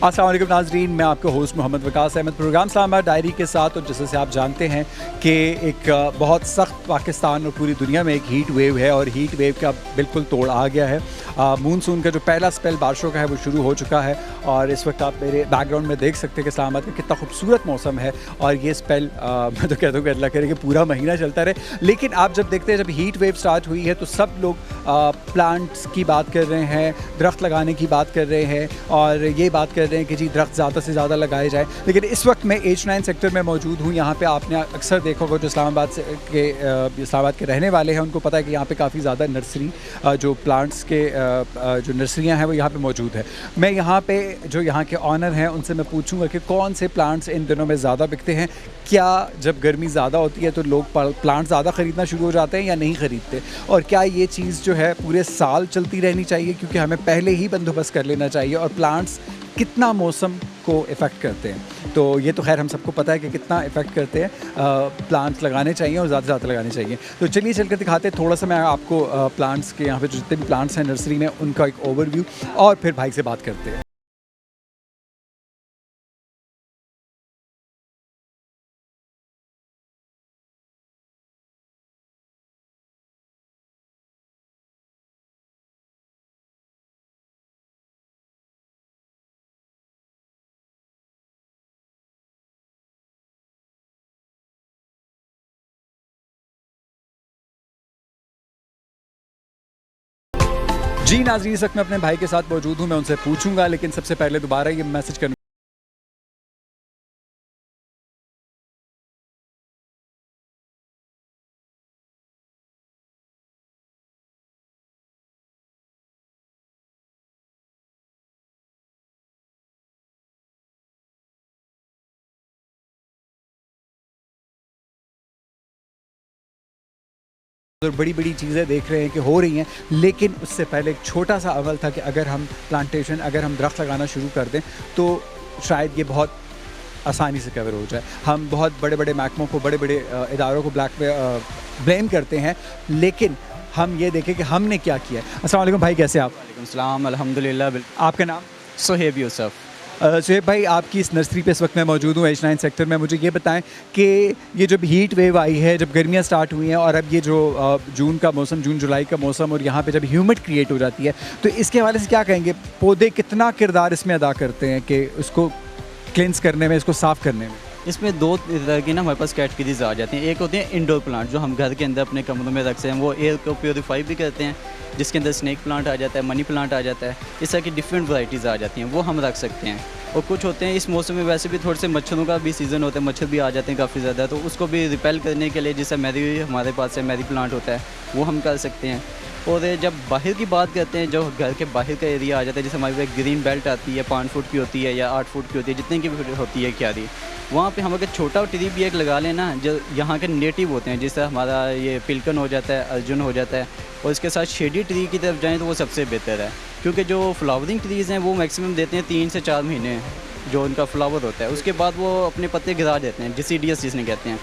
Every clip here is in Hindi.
अस्सलाम वालेकुम नाज़रीन, मैं आपका host Mohammad Waqas Ahmed programme Islamabad diary के साथ। और जैसे से आप जानते हैं कि एक बहुत सख्त पाकिस्तान और पूरी दुनिया में एक हीट वेव है और हीट वेव का बिल्कुल तोड़ आ गया है। मानसून का जो पहला स्पेल बारिशों का है वो शुरू हो चुका है और इस वक्त आप मेरे बैकग्राउंड में देख सकते हैं कि इस्लामाबाद का कितना खूबसूरत मौसम है। और ये स्पेल मैं तो कहता हूँ कि अल्लाह करे कि पूरा महीना चलता रहे। लेकिन आप जब देखते हैं जब हीट वेव स्टार्ट हुई है तो सब लोग प्लांट्स की बात कर रहे हैं, दरख्त लगाने की बात कर रहे हैं और ये बात कर रहे हैं कि जी दरख्त ज़्यादा से ज़्यादा लगाए जाए। लेकिन इस वक्त मैं H9 सेक्टर में मौजूद हूँ। यहाँ पे आपने अक्सर देखा होगा जो इस्लामाबाद के रहने वाले हैं उनको पता है कि यहाँ पे काफ़ी ज़्यादा नर्सरी जो प्लांट्स के जो नर्सरियाँ हैं वो यहाँ पे मौजूद है। मैं यहाँ पे जो यहाँ के ऑनर हैं उनसे मैं पूछूँगा कि कौन से प्लांट्स इन दिनों में ज़्यादा बिकते हैं। क्या जब गर्मी ज़्यादा होती है तो लोग प्लांट ज़्यादा ख़रीदना शुरू हो जाते हैं या नहीं ख़रीदते, और क्या ये चीज़ जो है पूरे साल चलती रहनी चाहिए क्योंकि हमें पहले ही बंदोबस्त कर लेना चाहिए, और प्लांट्स कितना मौसम को इफ़ेक्ट करते हैं। तो ये तो खैर हम सबको पता है कि कितना इफ़ेक्ट करते हैं। प्लांट्स लगाने चाहिए और ज़्यादा से ज़्यादा लगाने चाहिए। तो चलिए चल कर दिखाते हैं थोड़ा सा। मैं आपको प्लांट्स के यहाँ पे जो जितने भी प्लांट्स हैं नर्सरी में उनका एक ओवरव्यू, और फिर भाई से बात करते हैं। जी नाज़रीन, इस वक्त मैं अपने भाई के साथ मौजूद हूँ, मैं उनसे पूछूंगा, लेकिन सबसे पहले दोबारा ये मैसेज कर और बड़ी-बड़ी चीज़ें देख रहे हैं कि हो रही हैं, लेकिन उससे पहले एक छोटा सा अमल था कि अगर हम दरख्त लगाना शुरू कर दें तो शायद ये बहुत आसानी से कवर हो जाए। हम बहुत बड़े-बड़े महकमों को, बड़े-बड़े इदारों को ब्लेम करते हैं, लेकिन हम ये देखें कि हमने क्या किया है। अस्सलाम वालेकुम भाई, कैसे आप? वालेकुम सलाम, अल्हम्दुलिल्लाह। आपका नाम? सोहेब यूसुफ। शुएब भाई, आपकी इस नर्सरी पे इस वक्त मैं मौजूद हूँ H9 सेक्टर में। मुझे ये बताएं कि ये जब हीट वेव आई है, जब गर्मियाँ स्टार्ट हुई हैं और अब ये जो जून जुलाई का मौसम और यहाँ पे जब ह्यूमिड क्रिएट हो जाती है, तो इसके हवाले से क्या कहेंगे? पौधे कितना किरदार इसमें अदा करते हैं कि उसको क्लिनस करने में, इसको साफ़ करने में? इसमें दो तरह की ना हमारे पास कैटेगरीज आ जाती हैं। एक होती है इंडोर प्लांट जो हम घर के अंदर अपने कमरों में रख सकते हैं, वो एयर को प्योरीफाई भी करते हैं, जिसके अंदर स्नेक प्लांट आ जाता है, मनी प्लांट आ जाता है। इस तरह की डिफरेंट वैराइटीज़ आ जाती हैं, वो हम रख सकते हैं। और कुछ होते हैं इस मौसम में वैसे भी थोड़े से मच्छरों का भी सीज़न होता है, मच्छर भी आ जाते हैं काफ़ी ज़्यादा, तो उसको भी रिपेल करने के लिए जैसे मैरी हमारे पास है, मैरी प्लांट होता है, वो हम कर सकते हैं। और जब बाहर की बात करते हैं, जो घर के बाहर का एरिया आ जाता है, जैसे हमारे पास ग्रीन बेल्ट आती है, 5 फुट की होती है या 8 फुट की होती है, जितने की भी होती है क्यारी, वहाँ पे हम अगर छोटा ट्री भी एक लगा लेना, जो यहाँ के नेटिव होते हैं, जैसे हमारा ये पिलकन हो जाता है, अर्जुन हो जाता है, और इसके साथ शेडी ट्री की तरफ जाएँ तो वो सबसे बेहतर है, क्योंकि जो फ्लावरिंग ट्रीज़ हैं वो मैक्सिमम देते हैं 3 से 4 महीने जो उनका फ्लावर होता है, उसके बाद वो अपने पत्ते गिरा देते हैं, डिसीडियस जिसने कहते हैं।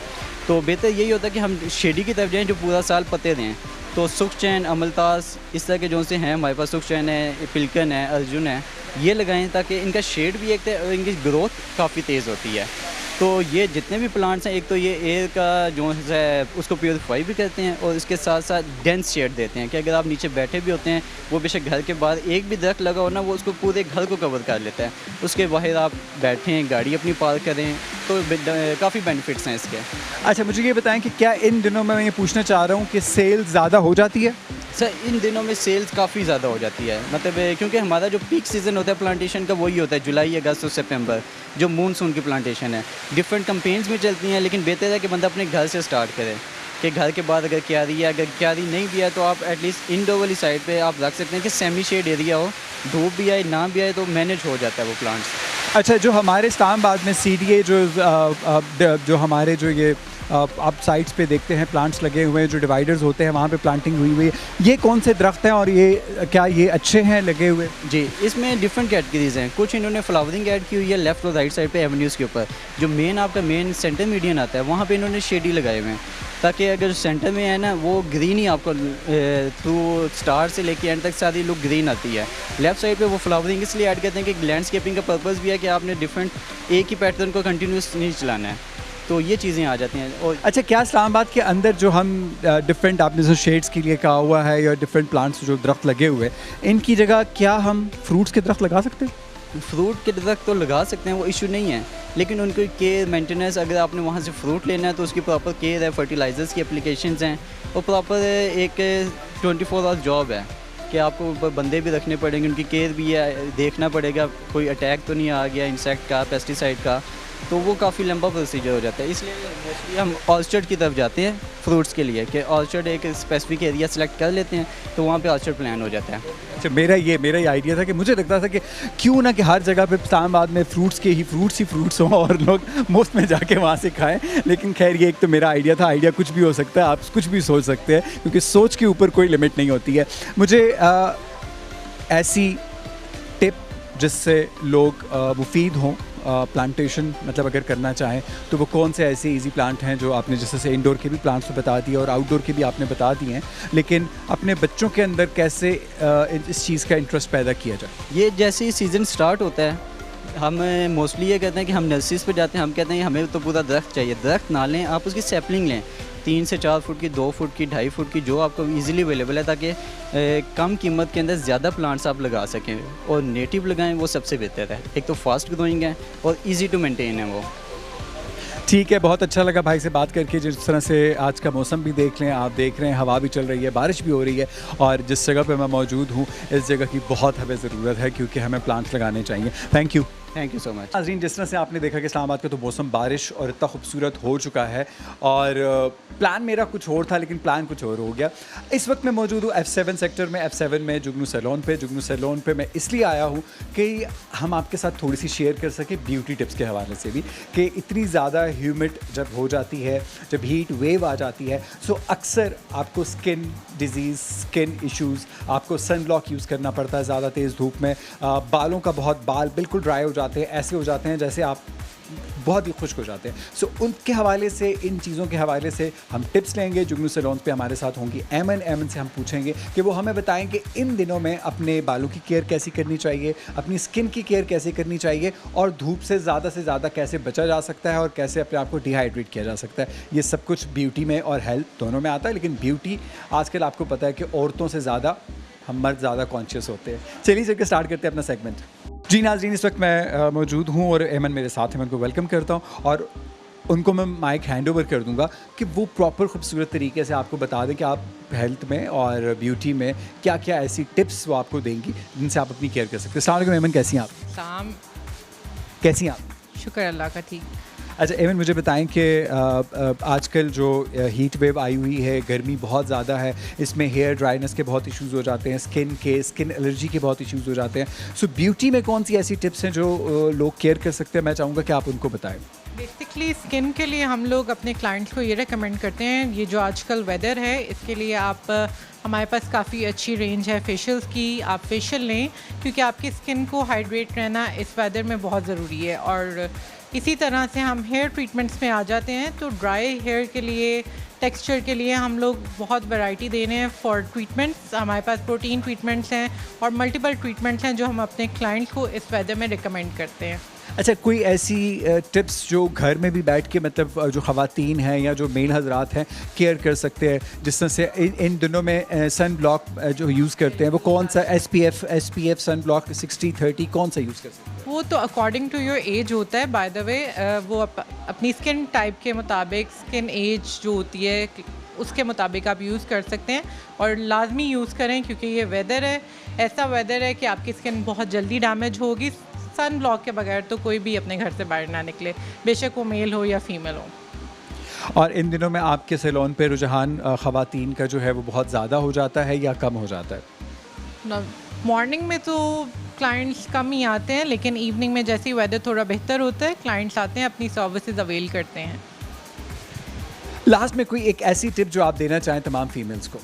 तो बेहतर यही होता है कि हम शेडी की तरफ जाएँ जो पूरा साल पत्ते दें। तो सुख चैन, अमलतास, इस तरह के जो से हैं हमारे पास, सुख चैन है, पिलकन है, अर्जुन है, ये लगाएं ताकि इनका शेड भी एक और इनकी ग्रोथ काफ़ी तेज़ होती है। तो ये जितने भी प्लांट्स हैं, एक तो ये एयर का जो है उसको प्योरीफाई भी करते हैं और इसके साथ साथ डेंस शेड देते हैं कि अगर आप नीचे बैठे भी होते हैं, वो बेशक घर के बाहर एक भी दरख्त लगा हो ना, वो उसको पूरे घर को कवर कर लेता है। उसके बाहर आप बैठें, गाड़ी अपनी पार्क करें, तो काफ़ी बेनिफिट्स हैं इसके। अच्छा, मुझे ये बताएं कि क्या इन दिनों में, मैं ये पूछना चाह रहा हूँ कि सेल ज़्यादा हो जाती है? सर, इन दिनों में सेल्स काफ़ी ज़्यादा हो जाती है, मतलब क्योंकि हमारा जो पीक सीज़न होता है प्लांटेशन का वही होता है जुलाई, अगस्त और सितंबर, जो मानसून की प्लांटेशन है। डिफरेंट कंपेन्स भी चलती हैं, लेकिन बेहतर है कि बंदा अपने घर से स्टार्ट करे, कि घर के बाद अगर क्यारी है, अगर क्यारी नहीं भी है तो आप एटलीस्ट इंडोर वाली साइड पे आप रख सकते हैं कि सेमी शेड एरिया हो, धूप भी आए ना भी आए तो मैनेज हो जाता है वो प्लांट्स। अच्छा, जो हमारे इस्लामाबाद में CDA जो हमारे जो ये आप साइट्स पे देखते हैं प्लांट्स लगे हुए हैं, जो डिवाइडर्स होते हैं वहाँ पे प्लांटिंग हुई हुई है, ये कौन से दरख्त हैं और ये क्या ये अच्छे हैं लगे हुए? जी, इसमें डिफरेंट कैटेगरीज हैं। कुछ इन्होंने फ्लावरिंग ऐड की हुई है लेफ्ट और राइट साइड पे एवेन्यूज़ के ऊपर। जो मेन आपका मेन सेंटर मीडियन आता है वहाँ पे इन्होंने शेडी लगाए हुए हैं। ताकि अगर सेंटर में है ना वो ग्रीन ही आपको थ्रू स्टार्ट से लेके एंड तक सारी लुक ग्रीन आती है। लेफ्ट साइड पे वो फ्लावरिंग इसलिए ऐड करते हैं कि लैंडस्केपिंग का पर्पस भी है कि आपने डिफरेंट एक ही पैटर्न को कंटिन्यूस नहीं चलाना है, तो ये चीज़ें आ जाती हैं। और अच्छा, क्या इस्लामाबाद के अंदर जो हम डिफरेंट आपने जो शेड्स के लिए कहा हुआ है या डिफरेंट प्लांट्स जो दरख्त लगे हुए हैं, इनकी जगह क्या हम फ्रूट्स के दरख्त लगा सकते हैं? फ्रूट के दरख्त तो लगा सकते हैं, वो इशू नहीं है, लेकिन उनकी केयर मेंटेनेंस, अगर आपने वहाँ से फ्रूट लेना है तो उसकी प्रॉपर केयर है, फर्टिलाइजर्स की एप्लीकेशंस हैं और प्रॉपर एक 24 आवर जॉब है कि आपको ऊपर बंदे भी रखने पड़ेंगे, उनकी केयर भी है, देखना पड़ेगा कोई अटैक तो नहीं आ गया इंसेक्ट का, पेस्टिसाइड का, तो वो काफ़ी लंबा प्रोसीजर हो जाता है। इसलिए मोस्टली हम ऑर्चर्ड की तरफ जाते हैं फ्रूट्स के लिए कि ऑर्चर्ड एक स्पेसिफिक एरिया सेलेक्ट कर लेते हैं तो वहाँ पे ऑर्चर्ड प्लान हो जाता है। अच्छा, मेरा ये आइडिया था कि मुझे लगता था कि क्यों ना कि हर जगह पे इस्लामाबाद में फ्रूट्स ही फ्रूट्स हों और लोग मुफ्त में जाके वहाँ से खाएं, लेकिन खैर ये एक तो मेरा आइडिया था। आइडिया कुछ भी हो सकता है, आप कुछ भी सोच सकते हैं क्योंकि सोच के ऊपर कोई लिमिट नहीं होती है। मुझे ऐसी टिप जिससे लोग मुफीद हों, प्लांटेशन मतलब अगर करना चाहें तो वो कौन से ऐसे इजी प्लांट हैं जो आपने जैसे से इंडोर के भी प्लांट्स तो बता दिए और आउटडोर के भी आपने बता दिए हैं, लेकिन अपने बच्चों के अंदर कैसे इस चीज़ का इंटरेस्ट पैदा किया जाए? ये जैसे ही सीज़न स्टार्ट होता है हम मोस्टली ये कहते हैं कि हम नर्सरीज पे जाते हैं, हम कहते हैं हमें तो पूरा दरख्त चाहिए। दरख्त ना लें, आप उसकी सैपलिंग लें, 3 से 4 फुट की, 2 फुट की, 2.5 फुट की, जो आपको इजीली अवेलेबल है, ताकि कम कीमत के अंदर ज़्यादा प्लांट्स आप लगा सकें और नेटिव लगाएं, वो सबसे बेहतर है। एक तो फास्ट ग्रोइंग है और इजी टू मेंटेन है वो। ठीक है, बहुत अच्छा लगा भाई से बात करके। जिस तरह से आज का मौसम भी देख लें, आप देख रहे हैं हवा भी चल रही है, बारिश भी हो रही है और जिस जगह पे मैं मौजूद हूँ इस जगह की बहुत हमें ज़रूरत है क्योंकि हमें प्लांट्स लगाने चाहिए। Thank you so much. नाज़रीन, जिस तरह से आपने देखा कि इस्लामाबाद का तो मौसम बारिश और इतना खूबसूरत हो चुका है और प्लान मेरा कुछ और था लेकिन प्लान कुछ और हो गया। इस वक्त मैं मौजूद हूँ F7 सेक्टर में, F7 में जुगनू सैलून पे मैं इसलिए आया हूँ कि हम आपके साथ थोड़ी सी शेयर कर सकें ब्यूटी टिप्स के हवाले से भी कि इतनी ज़्यादा ह्यूमिड जब हो जाती है, जब हीट वेव आ जाती है, सो अक्सर आपको स्किन डिजीज़, स्किन इश्यूज़, आपको सन ब्लॉक यूज़ करना पड़ता है ज़्यादा तेज़ धूप में, बालों का बाल बिल्कुल ड्राई हो जाते हैं, ऐसे हो जाते हैं जैसे आप बहुत ही खुश्क हो जाते हैं। सो उनके हवाले से, इन चीज़ों के हवाले से हम टिप्स लेंगे। जुगनू सैलून पे हमारे साथ होंगी एमन से हम पूछेंगे कि वो हमें बताएं कि इन दिनों में अपने बालों की केयर कैसी करनी चाहिए, अपनी स्किन की केयर कैसे करनी चाहिए और धूप से ज़्यादा कैसे बचा जा सकता है और कैसे अपने आप को डिहाइड्रेट किया जा सकता है। ये सब कुछ ब्यूटी में और हेल्थ दोनों में आता है, लेकिन ब्यूटी आजकल आपको पता है कि औरतों से ज़्यादा हम मर्द ज़्यादा कॉन्शियस होते हैं। चलिए चल के स्टार्ट करते हैं अपना सेगमेंट। जी नाज़रीन, इस वक्त मैं मौजूद हूँ और एमन मेरे साथ हैं, मैं उनको वेलकम करता हूँ और उनको मैं माइक हैंड ओवर कर दूँगा कि वो प्रॉपर खूबसूरत तरीके से आपको बता दें कि आप हेल्थ में और ब्यूटी में क्या क्या ऐसी टिप्स वो आपको देंगी जिनसे आप अपनी केयर कर सकते हैं। अस्सलाम वालेकुम एमन, कैसी हैं आप? कैसी हैं आप? शुक्र अल्लाह का, ठीक। अच्छा एमन, मुझे बताएं कि आजकल जो हीट वेव आई हुई है, गर्मी बहुत ज़्यादा है, इसमें हेयर ड्राइनेस के बहुत इश्यूज़ हो जाते हैं, स्किन एलर्जी के बहुत इश्यूज़ हो जाते हैं। सो ब्यूटी में कौन सी ऐसी टिप्स हैं जो लोग केयर कर सकते हैं? मैं चाहूँगा कि आप उनको बताएं। बेसिकली स्किन के लिए हम लोग अपने क्लाइंट्स को ये रेकमेंड करते हैं, ये जो आजकल वेदर है इसके लिए आप हमारे पास काफ़ी अच्छी रेंज है फेशियल्स की, आप फेशियल लें क्योंकि आपकी स्किन को हाइड्रेट रहना इस वेदर में बहुत ज़रूरी है। और इसी तरह से हम हेयर ट्रीटमेंट्स में आ जाते हैं, तो ड्राई हेयर के लिए, टेक्सचर के लिए हम लोग बहुत वैरायटी दे रहे हैं फॉर ट्रीटमेंट्स। हमारे पास प्रोटीन ट्रीटमेंट्स हैं और मल्टीपल ट्रीटमेंट्स हैं जो हम अपने क्लाइंट्स को इस वेदर में रिकमेंड करते हैं। अच्छा, कोई ऐसी टिप्स जो घर में भी बैठ के मतलब जो ख़वातीन हैं या जो मेल हजरात हैं केयर कर सकते हैं, जिस तरह से इन दिनों में सन ब्लॉक जो यूज़ करते हैं वो कौन सा SPF सन ब्लॉक 60-30 कौन सा यूज़ कर सकते हैं? वो तो अकॉर्डिंग टू योर एज होता है, बाय द वे वो अपनी स्किन टाइप के मुताबिक, स्किन एज जो होती है उसके मुताबिक आप यूज़ कर सकते हैं और लाजमी यूज़ करें क्योंकि ये वेदर है, ऐसा वेदर है कि आपकी स्किन बहुत जल्दी डैमेज होगी। सन ब्लॉक के बगैर तो कोई भी अपने घर से बाहर ना निकले, बेशक वो मेल हो या फीमेल हो। और इन दिनों में आपके सैलून पे रुझान ख़वातीन का जो है वो बहुत ज़्यादा हो जाता है या कम हो जाता है? मॉर्निंग में तो क्लाइंट्स कम ही आते हैं, लेकिन इवनिंग में जैसे ही वेदर थोड़ा बेहतर होता है क्लाइंट्स आते हैं, अपनी सर्विसेज अवेल करते हैं। लास्ट में कोई एक ऐसी टिप जो आप देना चाहें तमाम फीमेल्स को?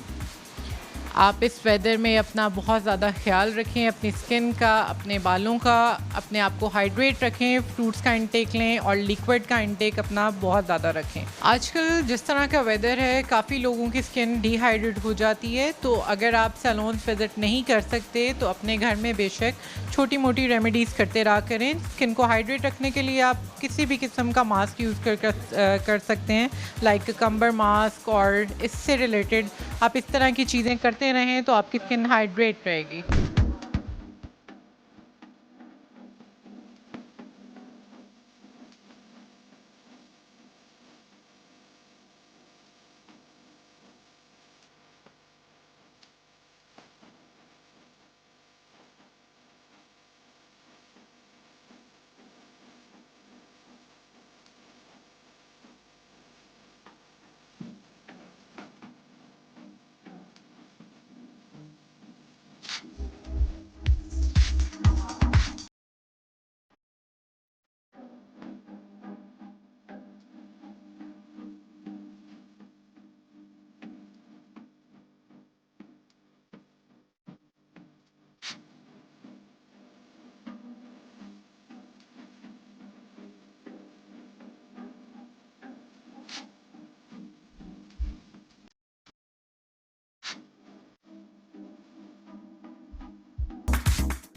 आप इस वेदर में अपना बहुत ज़्यादा ख्याल रखें, अपनी स्किन का, अपने बालों का, अपने आप को हाइड्रेट रखें, फ्रूट्स का इंटेक लें और लिक्विड का इंटेक अपना बहुत ज़्यादा रखें। आजकल जिस तरह का वेदर है, काफ़ी लोगों की स्किन डिहाइड्रेट हो जाती है, तो अगर आप सैलून्स विज़िट नहीं कर सकते तो अपने घर में बेशक छोटी मोटी रेमेडीज़ करते रहा करें। स्किन को हाइड्रेट रखने के लिए आप किसी भी किस्म का मास्क यूज़ कर सकते हैं, लाइक कंबर मास्क, और इससे रिलेटेड आप इस तरह की चीज़ें करते रहें तो आपकी स्किन हाइड्रेट रहेगी।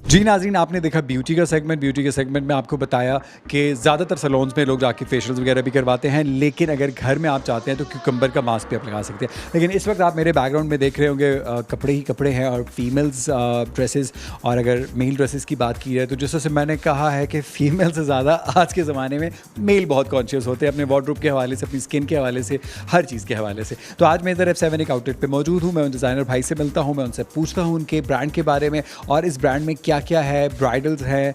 जी नाज़रीन, आपने देखा ब्यूटी का सेगमेंट। ब्यूटी के सेगमेंट में आपको बताया कि ज़्यादातर सैलून्स में लोग जाके फेशियल्स वगैरह भी करवाते हैं, लेकिन अगर घर में आप चाहते हैं तो क्यूकम्बर का मास्क भी आप लगा सकते हैं। लेकिन इस वक्त आप मेरे बैकग्राउंड में देख रहे होंगे कपड़े ही कपड़े हैं और फीमेल्स ड्रेसेस, और अगर मेल ड्रेसेस की बात की जाए तो जिस तरह से मैंने कहा है कि फ़ीमेल से ज़्यादा आज के ज़माने में मेल बहुत कॉन्शियस होते हैं अपने वार्डरोब के हवाले से, अपनी स्किन के हवाले से, हर चीज़ के हवाले से। तो आज मैं इधर F7 एक आउटलेट पर मौजूद हूँ। मैं उन डिज़ाइनर भाई से मिलता हूँ, मैं उनसे पूछता हूँ उनके ब्रांड के बारे में और इस ब्रांड में क्या क्या है, ब्राइडल्स हैं,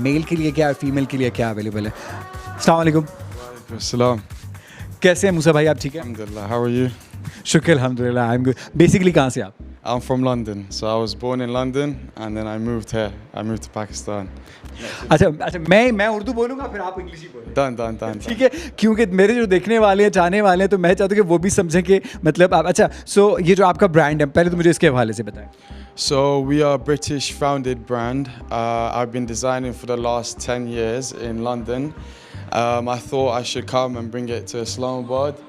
मेल के लिए क्या है, फीमेल के लिए क्या अवेलेबल है। अस्सलाम वालेकुम। Assalam. कैसे हैं मूसा भाई, आप ठीक हैं? Alhamdulillah. How are you? शुक्र अल्हम्दुलिल्लाह, आई एम गुड। बेसिकली कहाँ से आप? I'm from London. So I was born in London and then I moved here. I moved to Pakistan. अच्छा मैं उर्दू बोलूँगा, फिर आप इंग्लिश ही बोलें। Done. ठीक है, क्योंकि मेरे जो देखने वाले हैं, चाहने वाले हैं, तो मैं चाहता हूँ कि वो भी समझें कि मतलब आप अच्छा। सो ये जो आपका ब्रांड है, पहले तो मुझे इसके हवाले से बताएं। So we are a British founded brand. I've been designing for the last 10 years in London. I thought I should come and bring it to Islamabad.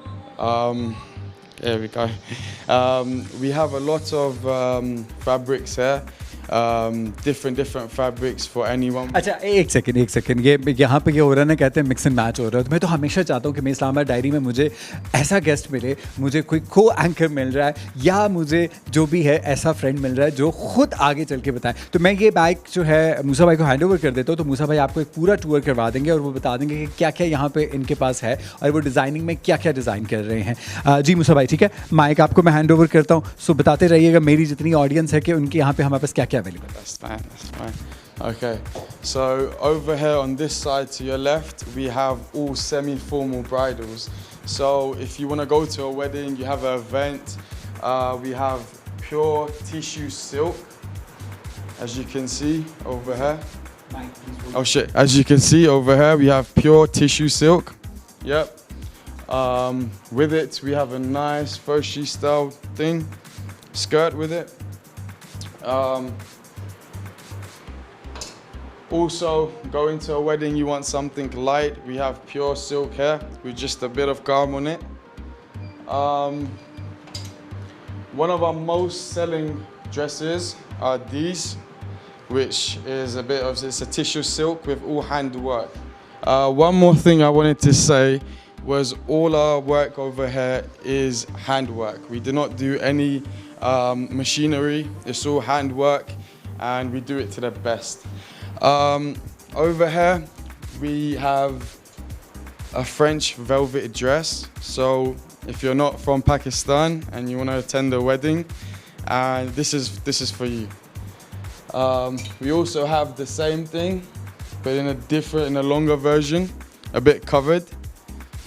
Here we go. We have a lot of fabrics here. Different fabrics for anyone. अच्छा एक सेकंड, ये यहाँ पे ये हो रहा है ना, कहते हैं मिक्स एंड मैच हो रहा है। तो मैं तो हमेशा चाहता हूँ कि मैं इस्लामाबाद डायरी में मुझे ऐसा गेस्ट मिले, मुझे कोई को एंकर मिल रहा है, या मुझे जो भी है ऐसा फ्रेंड मिल रहा है जो खुद आगे चल के बताए। तो मैं ये बाइक जो है मूसा भाई को हैंड ओवर कर देता हूँ, तो मूसा भाई आपको एक पूरा टूर करवा देंगे और वो बता देंगे कि क्या क्या यहाँ पे इनके पास है और वो डिज़ाइनिंग में क्या क्या डिज़ाइन कर रहे हैं। जी मूसा भाई, ठीक है, माइक आपको मैं हैंड ओवर करता हूँ। सो बताते रहिएगा मेरी जितनी ऑडियंस है कि उनके यहाँ पे हमारे पास क्या क्या अवेलेबल है। That's fine. Okay, so over here on this side to your left, we have all semi-formal bridals. So if you want to go to a wedding, you have an event, we have pure tissue silk, as you can see over here. Oh shit, as you can see over here, we have pure tissue silk. Yep. With it, we have a nice Foshi style thing, skirt with it. Also, going to a wedding, you want something light. We have pure silk hair with just a bit of calm on it. One of our most selling dresses are these, which is it's a tissue silk with all hand work. One more thing I wanted to say was all our work over here is hand work. We do not do any machinery. It's all hand work and we do it to the best. Over here we have a French velvet dress. So if you're not from Pakistan and you want to attend a wedding, and this is for you. We also have the same thing, but in a longer version, a bit covered.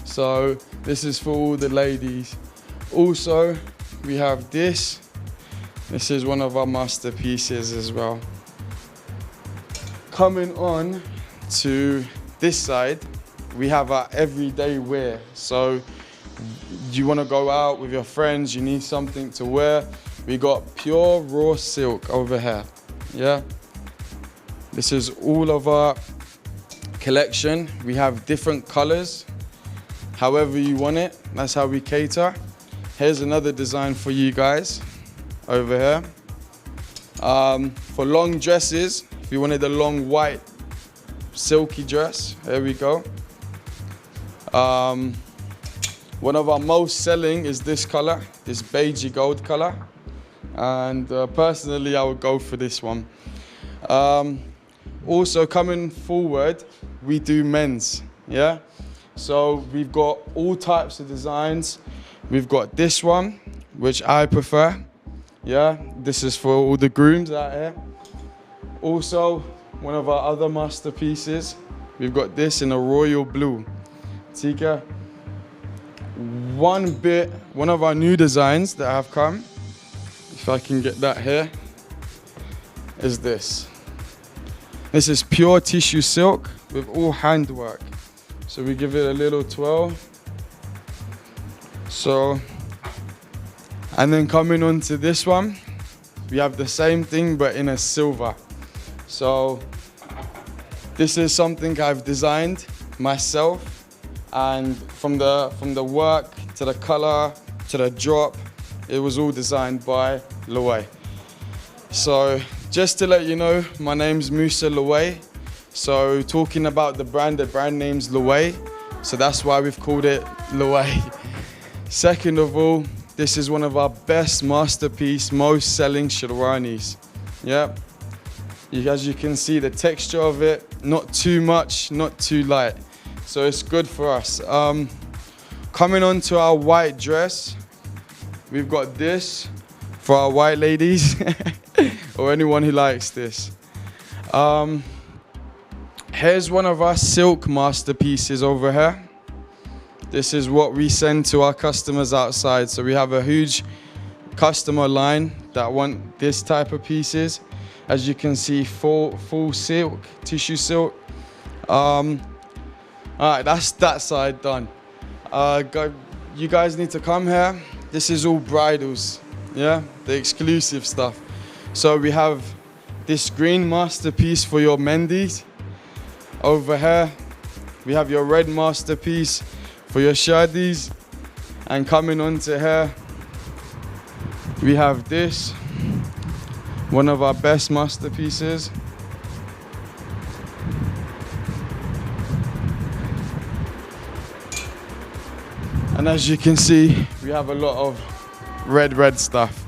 So this is for all the ladies. Also, we have this. This is one of our masterpieces as well. Coming on to this side, we have our everyday wear. So you want to go out with your friends, you need something to wear. we got pure raw silk over here. Yeah, this is all of our collection. We have different colors, however you want it. That's how we cater. Here's another design for you guys over here. For long dresses, if you wanted a long white silky dress, here we go. One of our most selling is this color, this beigey gold color. And personally, I would go for this one. Also coming forward, we do men's, yeah? So we've got all types of designs. We've got this one, which I prefer, yeah? This is for all the grooms out here. Also, one of our other masterpieces, we've got this in a royal blue. Tika, one of our new designs that have come, if I can get that here, is this. This is pure tissue silk with all handwork. So we give it a little twirl. So, and then coming on to this one, we have the same thing but in a silver. So this is something I've designed myself, and from the work to the color to the drop, it was all designed by Loewe. So just to let you know, my name's Musa Loewe. So talking about the brand name's Loewe, so that's why we've called it Loewe. Second of all, this is one of our best masterpiece, most selling sherwanis. Yeah, as you can see, the texture of it, not too much, not too light. So it's good for us. Coming on to our white dress, we've got this for our white ladies or anyone who likes this. Here's one of our silk masterpieces over here. This is what we send to our customers outside. So we have a huge customer line that want this type of pieces. As you can see, full silk, tissue silk. All right, that's that side done. You guys need to come here. This is all bridals, yeah, the exclusive stuff. So we have this green masterpiece for your mendis. Over here, we have your red masterpiece for your shadis. And coming on to here, we have this, one of our best masterpieces. And as you can see, we have a lot of red stuff.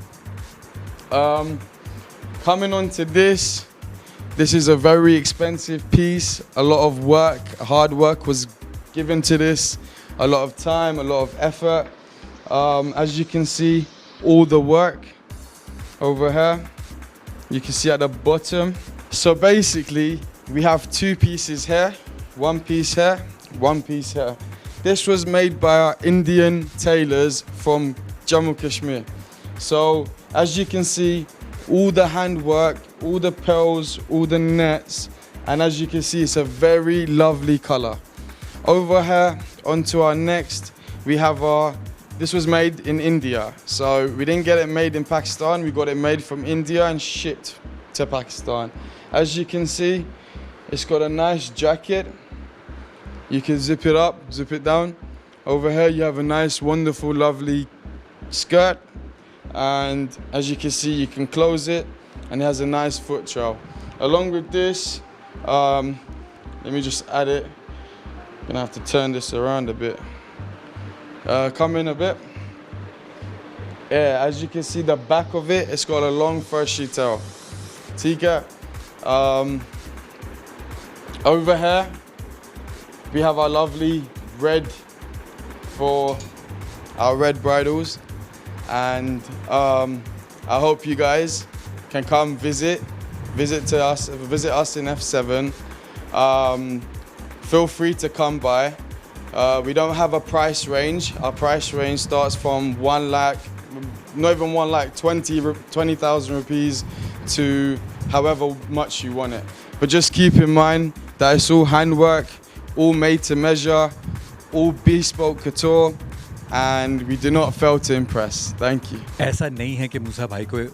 Coming on to this is a very expensive piece. A lot of work, hard work was given to this. A lot of time, a lot of effort. As you can see, all the work over here. You can see at the bottom. So basically, we have two pieces here, one piece here, one piece here. This was made by our Indian tailors from Jammu Kashmir. So as you can see, all the handwork, all the pearls, all the nets, and as you can see, it's a very lovely color. Over here, onto our next, we have this was made in India. So we didn't get it made in Pakistan, we got it made from India and shipped to Pakistan. As you can see, it's got a nice jacket. You can zip it up, zip it down. Over here, you have a nice, wonderful, lovely skirt. And as you can see, you can close it and it has a nice foot trail. Along with this, let me just add it. I'm gonna have to turn this around a bit. Come in a bit. Yeah, as you can see, the back of it, it's got a long furry tail. Tika. Over here, we have our lovely red for our red bridals. And I hope you guys can come visit us in F7. Feel free to come by. We don't have a price range. Our price range starts from 1 lakh, not even 1 lakh, 20,000 rupees to however much you want it. But just keep in mind that it's all handwork, all made to measure, all bespoke couture. and we do not fail to impress. Thank you. ऐसा नहीं है कि मूसा भाई को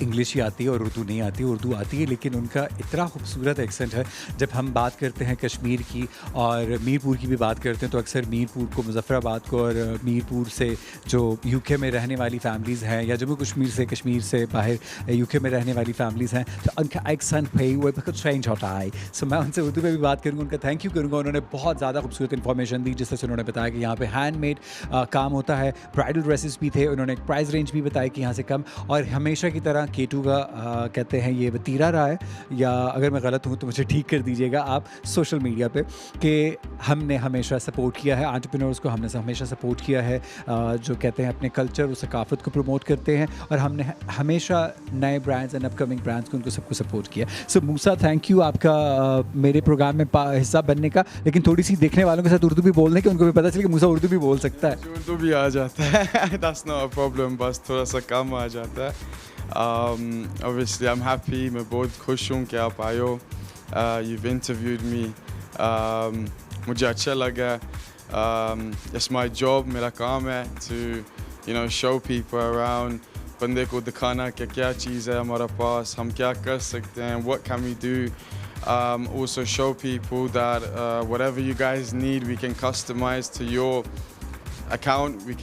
इंग्लिश ही आती है और उर्दू नहीं आती है, उर्दू आती है, लेकिन उनका इतना खूबसूरत एक्सेंट है। जब हम बात करते हैं कश्मीर की और मीरपुर की भी बात करते हैं तो अक्सर मीरपुर को, मुजफ्फराबाद को और मीरपुर से जो यूके में रहने वाली फैमिलीज़ हैं या जम्मू कश्मीर से बाहर यूके में रहने वाली फैमिलीज़ हैं तो उनका एक्सेंट भाई वो बिल्कुल चेंज होता है। सो मैं उनसे उर्दू में भी बात करूँगा, उनका थैंक यू करूँगा। उन्होंने बहुत ज़्यादा खूबसूरत इन्फॉर्मेशन दी, जिस तरह से उन्होंने बताया कि यहाँ पे हैंडमेड काम होता है, ब्राइडल ड्रेसेस भी थे, उन्होंने एक प्राइस रेंज भी बताया कि यहाँ से कम, और हमेशा की तरह K2 का कहते हैं ये वतीरा रहा है, या अगर मैं गलत हूँ तो मुझे ठीक कर दीजिएगा आप सोशल मीडिया पे, कि हमने हमेशा सपोर्ट किया है एंटरप्रेन्योर्स को, हमने हमेशा सपोर्ट किया है जो कहते हैं अपने कल्चर और सकाफत को प्रमोट करते हैं, और हमने हमेशा नए ब्रांड्स एंड अपकमिंग ब्रांड्स को उनको सबको सपोर्ट किया। सो मूसा थैंक यू आपका मेरे प्रोग्राम में हिस्सा बनने का, लेकिन थोड़ी सी देखने वालों के साथ उर्दू भी बोलने की उनको भी पता चले कि मूसा उर्दू भी बोल सकता है। उर्दू भी आ जाता है that's not a problem, बस थोड़ा सा कम आ जाता है। Obviously I'm happy, मैं बहुत खुश हूँ कि आप आए हो। You've interviewed me, मुझे अच्छा लगा। It's my job, मेरा काम है to show people around, बंदे को दिखाना कि क्या चीज़ है हमारा पास, हम क्या कर सकते हैं, what can we do. Also show people that whatever you guys need we can customize to your account. We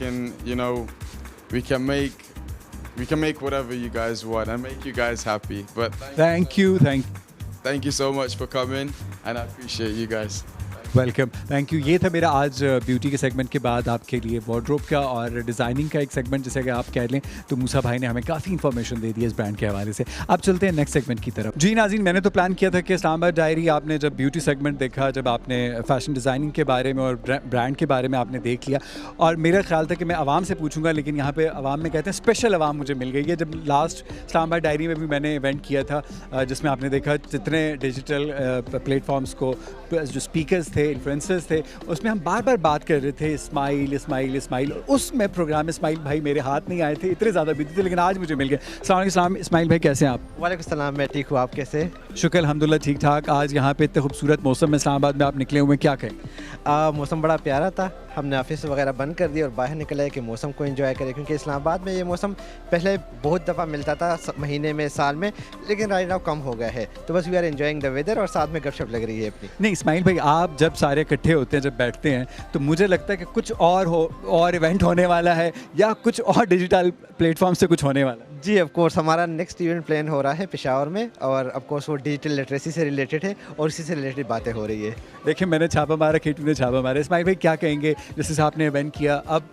can make whatever you guys want and make you guys happy. But thank you so much for coming and I appreciate you guys. Welcome, thank you. ये था मेरा आज ब्यूटी के सेगमेंट के बाद आपके लिए वार्डरोब का और डिज़ाइनिंग का एक सेगमेंट, जैसे कि आप कह लें तो मूसा भाई ने हमें काफ़ी इन्फॉर्मेशन दे दी इस ब्रांड के हवाले से। अब चलते हैं नेक्स्ट सेगमेंट की तरफ। जी नाज़रीन, मैंने तो प्लान किया था कि इस्लामाबाद डायरी आपने जब ब्यूटी सेगमेंट देखा, जब आपने फैशन डिज़ाइनिंग के बारे में और ब्रांड के बारे में आपने देख लिया, और मेरा ख्याल था कि मैं आवाम से पूछूंगा, लेकिन यहाँ पे आवाम में कहते हैं स्पेशल आवाम मुझे मिल गई है। जब लास्ट इस्लामाबाद डायरी में भी मैंने इवेंट किया था जिसमें आपने देखा जितने डिजिटल प्लेटफॉर्म्स को जो स्पीकर्स थे, इन्फ्लुएंसर्स थे, उसमें हम बार बार बात कर रहे थे इस्माइल, और उसमें प्रोग्राम इस्माइल भाई मेरे हाथ नहीं आए थे, इतने ज़्यादा बिजी थे, लेकिन आज मुझे मिल गए। अस्सलाम इस्माइल भाई, कैसे हैं आप? वालेकुम सलाम, मैं ठीक हूँ, आप कैसे? शुक्र अल्हम्दुलिल्लाह ठीक ठाक। आज यहाँ पे इतने खूबसूरत मौसम में इस्लामाबाद में आप निकले हुए, क्या कहें? मौसम बड़ा प्यारा था, हमने ऑफिस वगैरह बंद कर दिया और बाहर निकले कि मौसम को एंजॉय करें, क्योंकि इस्लामाबाद में ये मौसम पहले बहुत दफ़ा मिलता था महीने में, साल में, लेकिन राइट नाउ कम हो गया है। तो बस we are enjoying the weather और साथ में गपशप लग रही है अपनी। नहीं इस्माइल भाई, आप जब सारे इकट्ठे होते हैं, जब बैठते हैं, तो मुझे लगता है कि कुछ और इवेंट होने वाला है या कुछ और डिजिटल प्लेटफॉर्म से कुछ होने वाला है। जी ऑफ कोर्स, हमारा नेक्स्ट इवेंट प्लान हो रहा है पेशावर में, और ऑफ कोर्स वो डिजिटल लिटरेसी से रिलेटेड है और इसी से रिलेटेड बातें हो रही है। देखिए, मैंने छापा मारा, K2 ने छापा मारा। इस्माइल भाई क्या कहेंगे, जैसे आपने इवेंट किया, अब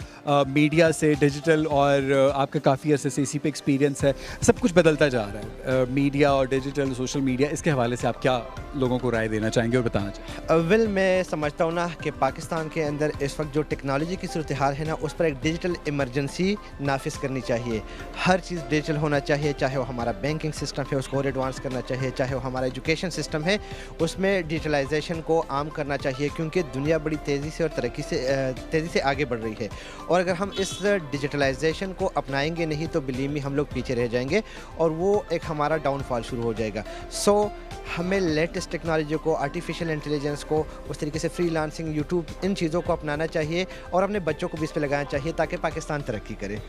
मीडिया से डिजिटल और आपका काफ़ी अरसे से इसी पे एक्सपीरियंस है, सब कुछ बदलता जा रहा है, मीडिया और डिजिटल सोशल मीडिया, इसके हवाले से आप क्या लोगों को राय देना चाहेंगे और बताना चाहेंगे? वेल, मैं समझता हूँ ना कि पाकिस्तान के अंदर इस वक्त जो टेक्नोलॉजी की सूरत हाल है ना, उस पर एक डिजिटल इमरजेंसी नाफिज करनी चाहिए। हर चीज़ डिजिटल होना चाहिए, चाहे वो हमारा बैंकिंग सिस्टम है उसको और एडवांस करना चाहिए, चाहे वो हमारा एजुकेशन सिस्टम है उसमें डिजिटलाइजेशन को आम करना चाहिए, क्योंकि दुनिया बड़ी तेज़ी से और तेज़ी से आगे बढ़ रही है, और अगर हम इस डिजिटलाइजेशन को अपनाएंगे नहीं तो बिलीव मी हम लोग पीछे रह जाएंगे और वो एक हमारा डाउनफॉल शुरू हो जाएगा। सो हमें लेटेस्ट टेक्नोलॉजी को, आर्टिफिशियल इंटेलिजेंस को, उस तरीके से फ्रीलांसिंग, यूट्यूब, इन चीज़ों को अपनाना चाहिए और अपने बच्चों को भी इस पर लगाना चाहिए ताकि पाकिस्तान तरक्की करे।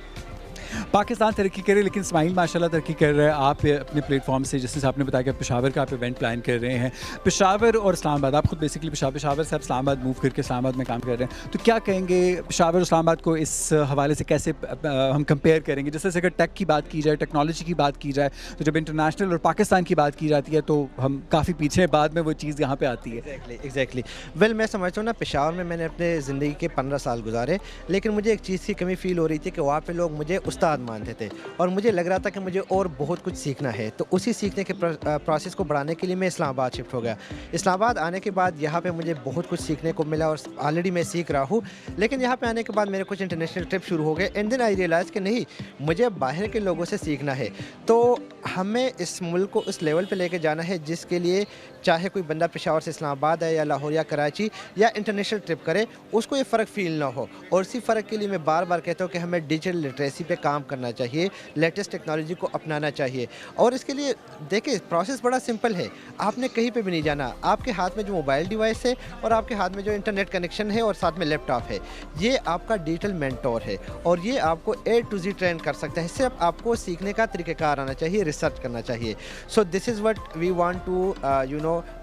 पाकिस्तान तरक्की करे, लेकिन इस्माइल माशाल्लाह तरक्की कर रहा है। आप अपने प्लेटफॉर्म से, जैसे आपने बताया कि पेशावर का आप इवेंट प्लान कर रहे हैं, पेशावर और इस्लामाबाद, आप खुद बेसिकली पेशावर से आप इस्लामाबाद मूव करके इस्लामाबाद में काम कर रहे हैं, तो क्या कहेंगे पेशावर और इस्लामाबाद को इस हवाले से कैसे हम कंपेयर करेंगे? जैसे अगर टेक की बात की जाए, टेक्नोलॉजी की बात की जाए, तो जब इंटरनेशनल और पाकिस्तान की बात की जाती है तो हम काफ़ी पीछे हैं, बाद में वो चीज़ यहाँ पर आती है। एग्जैक्टली। वेल, मैं समझता हूँ ना, पेशावर में मैंने अपने ज़िंदगी के 15 साल गुजारे, लेकिन मुझे एक चीज़ की कमी फ़ील हो रही थी कि वहाँ पे लोग मुझे उस्ताद मानते थे और मुझे लग रहा था कि मुझे और बहुत कुछ सीखना है। तो उसी सीखने के प्रोसेस को बढ़ाने के लिए मैं इस्लामाबाद शिफ्ट हो गया। इस्लामाबाद आने के बाद यहाँ पे मुझे बहुत कुछ सीखने को मिला और ऑलरेडी मैं सीख रहा हूँ, लेकिन यहाँ पे आने के बाद मेरे कुछ इंटरनेशनल ट्रिप शुरू हो गए एंड देन आई रियलाइज़ कि नहीं, मुझे बाहर के लोगों से सीखना है। तो हमें इस मुल्क को उस लेवल पे लेके जाना है जिसके लिए चाहे कोई बंदा पेशावर से इस्लामाबाद है या लाहौर या कराची या इंटरनेशनल ट्रिप करे, उसको ये फ़र्क फ़ील ना हो। और इसी फ़र्क के लिए मैं बार बार कहता हूँ कि हमें डिजिटल लिटरेसी पे काम करना चाहिए, लेटेस्ट टेक्नोलॉजी को अपनाना चाहिए। और इसके लिए देखिए प्रोसेस बड़ा सिंपल है, आपने कहीं पे भी नहीं जाना, आपके हाथ में जो मोबाइल डिवाइस है और आपके हाथ में जो इंटरनेट कनेक्शन है और साथ में लैपटॉप है, ये आपका डिजिटल मेंटोर है और ये आपको A to Z ट्रेन कर सकता है। सिर्फ आपको सीखने का तरीक़ाकार आना चाहिए, रिसर्च करना चाहिए। So this is what we want to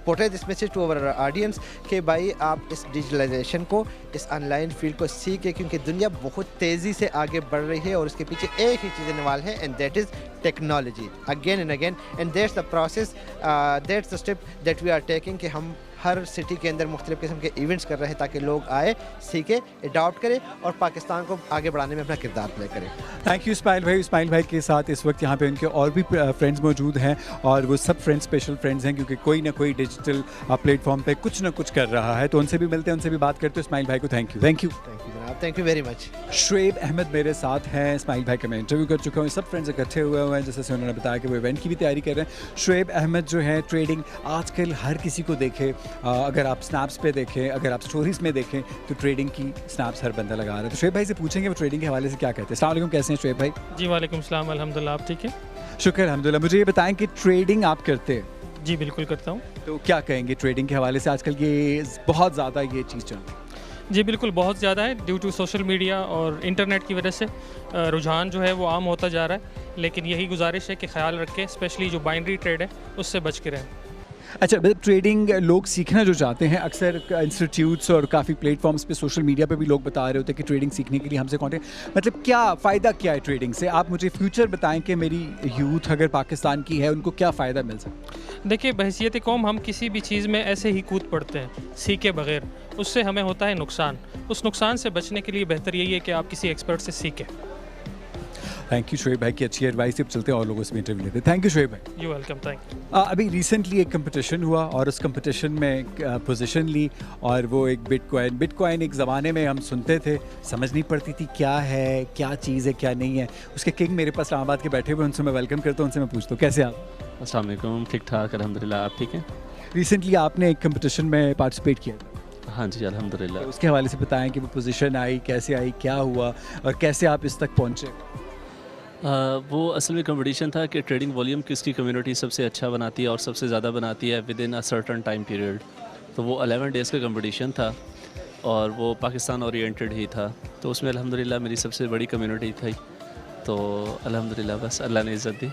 portray this message to our audience कि भाई आप इस डिजिटलाइजेशन को, इस ऑनलाइन फील्ड को सीखें, क्योंकि दुनिया बहुत तेज़ी से आगे बढ़ रही है और उसके पीछे एक ही चीज़ इन्वॉल्व है, and that is technology again and again. And that's the process, that's the step that we are taking कि हम हर सिटी के अंदर मुख्तलिफ़ किस्म के इवेंट्स कर रहे हैं ताकि लोग आए, सीखें, अडॉप्ट करें और पाकिस्तान को आगे बढ़ाने में अपना किरदार प्ले करें। थैंक यू इस्माइल भाई के साथ इस वक्त यहाँ पे उनके और भी फ्रेंड्स मौजूद हैं और वो सब फ्रेंड्स स्पेशल फ्रेंड्स हैं क्योंकि कोई ना कोई डिजिटल प्लेटफॉर्म पे कुछ ना कुछ कर रहा है। तो उनसे भी मिलते हैं, उनसे भी बात करते हैं। इस्माइल भाई को थैंक यू जनाब, thank you very much. Shoaib Ahmed मेरे साथ हैं। इस्माइल भाई का मैं इंटरव्यू कर चुका हूँ। सब फ्रेंड्स इकट्ठे हुए हैं जैसे से उन्होंने बताया कि वो इवेंट की भी तैयारी कर रहे हैं। शुएब अहमद जो है ट्रेडिंग आजकल हर किसी को देखे, अगर आप स्नैप्स पे देखें, अगर आप स्टोरीज़ में देखें तो ट्रेडिंग की स्नैप्स हर बंदा लगा रहा है। तो शुएब भाई से पूछेंगे वो ट्रेडिंग के हवाले से क्या कहते हैं। अस्सलाम वालेकुम, कैसे हैं शुएब भाई? जी वालेकुम सलाम, अल्हम्दुलिल्लाह, आप ठीक है? शुक्र अल्हम्दुलिल्लाह। मुझे ये बताएं कि ट्रेडिंग आप करते हैं? जी बिल्कुल करता हूँ। तो क्या कहेंगे ट्रेडिंग के हवाले से? आजकल ये बहुत ज़्यादा ये चीज़ चल रही है। जी बिल्कुल, बहुत ज़्यादा है ड्यू टू सोशल मीडिया और इंटरनेट की वजह से रुझान जो है वो आम होता जा रहा है, लेकिन यही गुजारिश है कि ख्याल रखें, स्पेशली जो बाइनरी ट्रेड है उससे बच के रहें। अच्छा, मतलब ट्रेडिंग लोग सीखना जो चाहते हैं, अक्सर इंस्टीट्यूट्स और काफ़ी प्लेटफॉर्म्स पे सोशल मीडिया पे भी लोग बता रहे होते हैं कि ट्रेडिंग सीखने के लिए हमसे कॉन्टेक्ट, मतलब क्या फ़ायदा क्या है ट्रेडिंग से? आप मुझे फ्यूचर बताएं कि मेरी यूथ अगर पाकिस्तान की है उनको क्या फ़ायदा मिल सकता है? देखिए, बहैसियत कौम हम किसी भी चीज़ में ऐसे ही कूद पड़ते हैं सीखे बगैर, उससे हमें होता है नुकसान। उस नुकसान से बचने के लिए बेहतर यही है कि आप किसी एक्सपर्ट से सीखें। थैंक यू शुएब भाई की अच्छी एडवाइस। अब चलते हैं और लोगों से भी इंटरव्यू लेते हैं। थैंक यू शुएब भाई। You welcome, thank you. अभी रिसेंटली एक कंपटीशन हुआ और उस कंपटीशन में पोजीशन ली और वो एक बिटकॉइन एक ज़माने में हम सुनते थे, समझ नहीं पड़ती थी क्या है, क्या चीज़ है, क्या नहीं है। उसके किंग मेरे पास इस्लामाबाद के बैठे हुए, उनसे मैं वेलकम करता हूँ, उनसे मैं पूछता हूँ कैसे आप? अस्सलाम वालेकुम, ठीक ठाक अल्हम्दुलिल्लाह, आप ठीक हैं? रिसेंटली आपने एक कंपटीशन में पार्टिसिपेट किया था। हाँ जी अल्हम्दुलिल्लाह। तो उसके हवाले से बताएं कि वो पोजीशन आई, कैसे आई, क्या हुआ और कैसे आप इस तक पहुँचे? वो असल में कंपटीशन था कि ट्रेडिंग वॉल्यूम किसकी कम्युनिटी सबसे अच्छा बनाती है और सबसे ज़्यादा बनाती है with in a certain time period. तो वो 11 डेज़ का कंपटीशन था और वो पाकिस्तान ओरिएंटेड ही था। तो उसमें अल्हम्दुलिल्लाह मेरी सबसे बड़ी कम्युनिटी थी। तो अल्हम्दुलिल्लाह बस अल्लाह ने इज़्ज़त दी।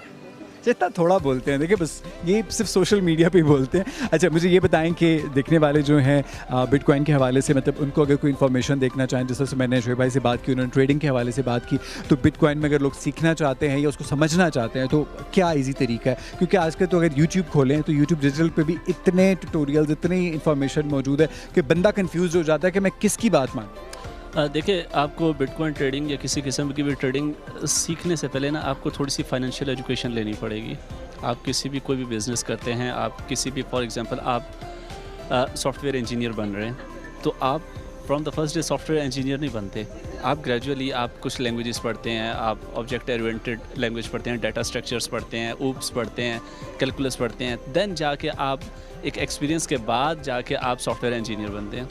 जितना थोड़ा बोलते हैं, देखिए बस ये सिर्फ सोशल मीडिया पे ही बोलते हैं। अच्छा, मुझे ये बताएं कि देखने वाले जो हैं बिटकॉइन के हवाले से, मतलब उनको अगर कोई इन्फॉर्मेशन देखना चाहें, जैसे मैंने शुएब भाई से बात की, उन्होंने ट्रेडिंग के हवाले से बात की, तो बिटकॉइन में अगर लोग सीखना चाहते हैं या उसको समझना चाहते हैं तो क्या ईजी तरीका है? क्योंकि आजकल तो अगर यूट्यूब खोलें तो यूट्यूब डिजिटल पर भी इतने ट्यूटोरियल्स, इतनी इन्फॉर्मेशन मौजूद है कि बंदा कन्फ्यूज़ हो जाता है कि मैं किसकी बात मानूं। देखिए, आपको बिटकॉइन ट्रेडिंग या किसी किस्म की भी ट्रेडिंग सीखने से पहले ना आपको थोड़ी सी फाइनेंशियल एजुकेशन लेनी पड़ेगी। आप किसी भी कोई भी बिज़नेस करते हैं, आप किसी भी फॉर एग्जांपल आप सॉफ्टवेयर इंजीनियर बन रहे हैं, तो आप from the first day software engineer नहीं बनते। आप ग्रेजुअली आप कुछ लैंग्वेजेस पढ़ते हैं, आप ऑब्जेक्ट ओरिएंटेड लैंग्वेज पढ़ते हैं, डाटा स्ट्रक्चर्स पढ़ते हैं, ऊप्स पढ़ते हैं, कैलकुलस पढ़ते हैं, देन जाके आप एक एक्सपीरियंस के बाद जाके आप सॉफ्टवेयर इंजीनियर बनते हैं।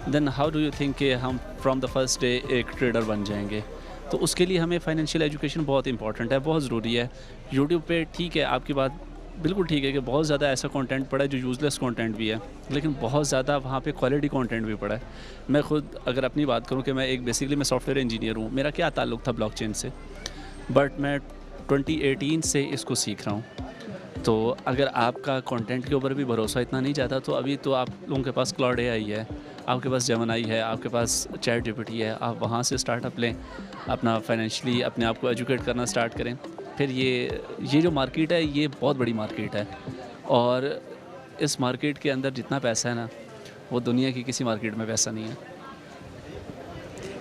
Then how do you think कि हम फ्रॉम द फर्स्ट डे एक ट्रेडर बन जाएंगे? तो उसके लिए हमें फाइनेंशियल एजुकेशन बहुत इंपॉर्टेंट है, बहुत ज़रूरी है। यूट्यूब पे ठीक है, आपकी बात बिल्कुल ठीक है कि बहुत ज़्यादा ऐसा कंटेंट पड़ा है जो यूज़लेस कंटेंट भी है, लेकिन बहुत ज़्यादा वहाँ पे क्वालिटी कंटेंट भी पड़ा है। मैं खुद अगर अपनी बात करूँ कि मैं एक बेसिकली मैं सॉफ्टवेयर इंजीनियर हूँ, मेरा क्या ताल्लुक़ था ब्लॉकचेन से, बट मैं 2018 से इसको सीख रहा हूँ। तो अगर आपका कंटेंट के ऊपर भी भरोसा इतना नहीं जाता, तो अभी तो आप लोगों के पास क्लाउड एआई है, आपके पास जेमिनी है, आपके पास चैट जीपीटी है, आप वहाँ से स्टार्टअप लें, अपना फाइनेंशियली अपने आप को एजुकेट करना स्टार्ट करें। फिर ये जो मार्केट है ये बहुत बड़ी मार्केट है और इस मार्केट के अंदर जितना पैसा है ना, वो दुनिया की किसी मार्केट में पैसा नहीं है।